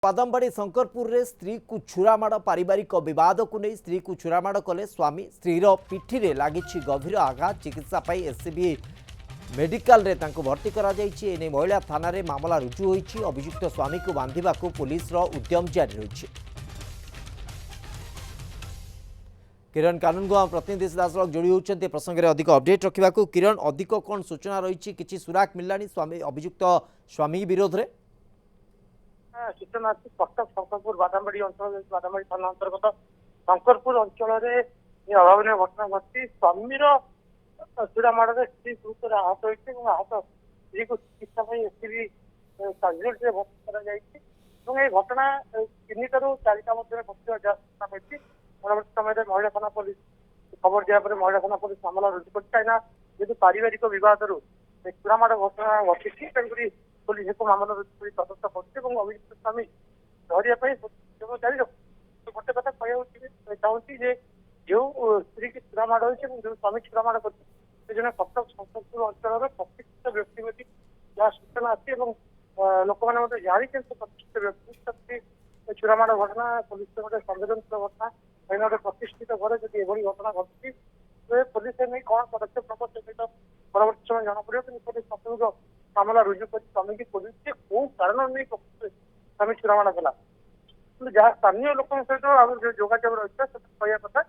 बादामबाड़ी शंकरपुर रे स्त्री को छुरामाड़ पारिवारिक बद को नहीं स्त्री को छुरामाड़ कले स्वामी स्त्रीर पिठी लगी गभीर आघात चिकित्सा एससीबी मेडिकल रे भर्ती करा महिला थाना रे मामला रुजु होईछि। अभियुक्त स्वामी को बांधिबा को पुलिस रो उद्यम जारी रही। किरण कानूनगो प्रतिनिधि दास जोड़ी होती प्रसंग में अधिक अपडेट रखा। किरण अधिक कौन सूचना रही कि सुराक मिललानी स्वामी अभियुक्त स्वामी विरोध में सूचना अच्छी कटक शंकरपुर बादामबाड़ी अंचल बादामबाड़ी थाना अंतर्गत शंकरपुर अंचल अभावन घटना घटी स्वामीर चूड़ामाड़ स्त्री गुरुतर आहत होती आहत स्त्री को चिकित्सा एससीबी कैजुआलिटी भर्ती कर घटना 3 ରୁ 4टा मध्य घटना पाई। परवर्त समय महिला थाना पुलिस खबर दिया महिला थाना पुलिस मामला रुजु कर जेहतु पारिवारिक बद चूड़ामाड़ घटना घटी तेणुक पुलिस एक मामला रुजु कर तदंत कर अभियुक्त स्वामी धरिया जारी रख गोटे कथा कहना चाहूँगी जो स्त्री की चूड़ामाड़ हो जो स्वामी चूड़ामाड़ कर जन कटक शंकरपुर अंचल प्रतिष्ठित व्यक्ति बोली जहाँ सूचना अच्छी लोक मैंने जानी प्रतिष्ठित व्यक्ति चूड़ामाड़ घटना पुलिस गोटे संवेदनशील घटना कहीं गोटे प्रतिष्ठित घर जब एभली घटना घटी पुलिस नहीं कौन पदक्षेप नब से परवर्त समय जना पड़े कि पुलिस प्राथमिक मामला रुजु कर स्वामी की पुलिस कौ कारण नहीं स्वामी चूड़ामाड़ कला जहाँ स्थानीय लोक सहित जोगाजोग रही है कथा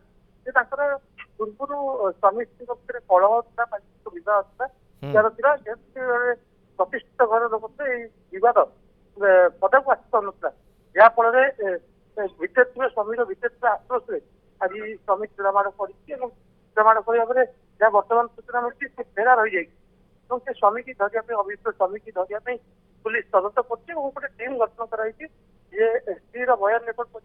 पूर्व स्वामी स्त्री भितर कलह था बद था यार प्रतिष्ठित घर लोक बद पदक आसपार जहाँफल भितर स्वामी भितर आक्रोश आज स्वामी चूड़ामाड़ चूड़ामाड़ कर जहाँ बर्तमान सूचना मिली से फेरार हो जाए से स्वामी की धरिया अभियुक्त स्वामी की धरिया पुलिस तदंत कर टीम गठन कराई स्त्री बयान रेकर्ड कर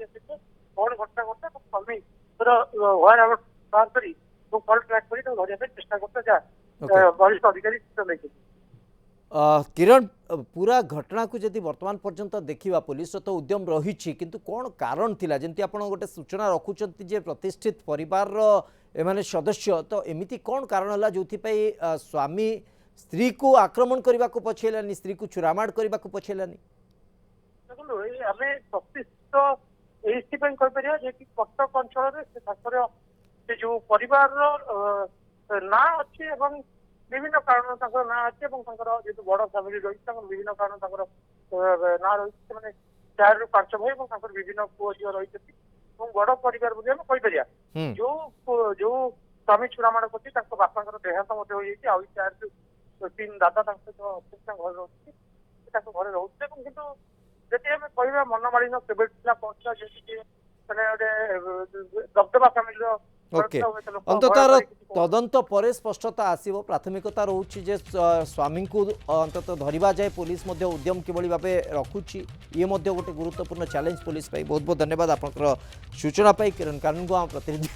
कौन घटना घटा स्वामी वायर बाहर कर कल ट्रैक कर धरिया चेष्टा करता जहाँ वरिष्ठ अधिकारी सूचना। किरण पूरा घटना को जदि वर्तमान पर्यंत देखा पुलिस तो उद्यम रही किंतु कौन कारण थिला जंती आपण गोटे सूचना रखुचंती जे प्रतिष्ठित परिवार एमाने सदस्य तो एमिति कौन कारण हला जोथि पई स्वामी स्त्री को आक्रमण करबा को पछेलानी स्त्री को चुरामाड़ करबा को पछेलानी देखो आमे प्रतिष्ठित एसटी पे कह परिया जे कि कटक अंचल से जो परिवार ना अच्छे एवं विभिन्न कारण ना अच्छे जेहतु बड़ फैमिली रही विभिन्न कारण ना रही 4 ରୁ 5 भाई विभिन्न पुओ झील रही बड़ परिवार बोली आम कहीपर जो स्वामी चूड़ामाड़ कर बापा देहांत हो 4 ରୁ 3 दादा घर रोचे घर रोचे कितु जदि आम कह मनमालिन केवे पहुंचा जी मैंने दबदबा फैमिली ओके अंततः तदंत पर स्पष्टता आसीबो प्राथमिकता रोची जे स्वामी को अंततः धरिबा जाए पुलिस मध्य उद्यम किभली भाबे रखुची ये मध्य गोटे गुरुत्वपूर्ण चैलेंज पुलिस पाई बहुत बहुत धन्यवाद आपनकर सूचना पाई किरण कानूनगो प्रतिनिधि।